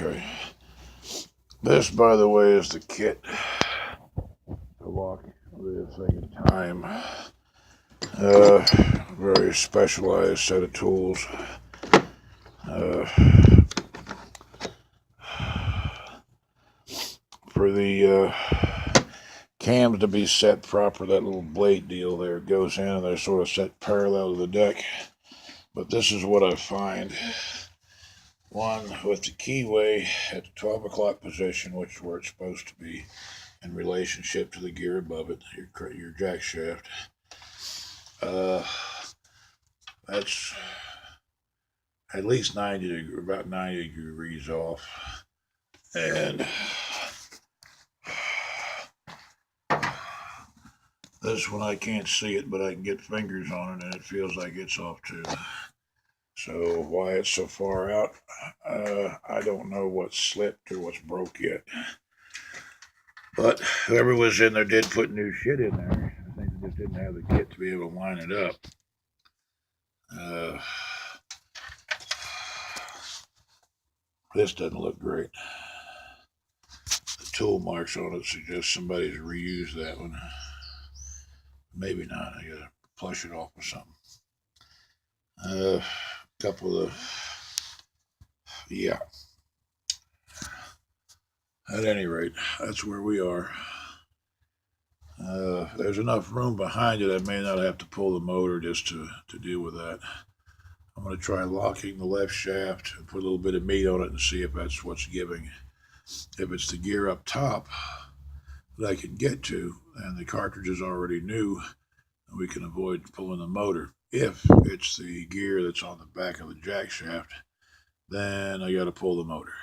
Okay. This, by the way, is the kit to lock the thing in time. Very specialized set of tools. Uh, for the cams to be set proper, that little blade deal there goes in and they're sort of set parallel to the deck. But this is what I find. One with the keyway at the 12 o'clock position, which is where it's supposed to be in relationship to the gear above it, your jack shaft. That's at least 90 about 90 degrees off. And this one I can't see it, but I can get fingers on it and it feels like it's off too. So why it's so far out, I don't know what's slipped or what's broke yet. But whoever was in there did put new shit in there. I think they just didn't have the kit to be able to line it up. This doesn't look great. The tool marks on it suggest somebody's reused that one. Maybe not. I gotta plush it off with something. Couple of yeah. At any rate, that's where we are. There's enough room behind it. I may not have to pull the motor just to deal with that. I'm going to try locking the left shaft and put a little bit of meat on it and see if that's what's giving. If it's the gear up top that I can get to and the cartridge is already new, we can avoid pulling the motor. If it's the gear that's on the back of the jack shaft, then I got to pull the motor.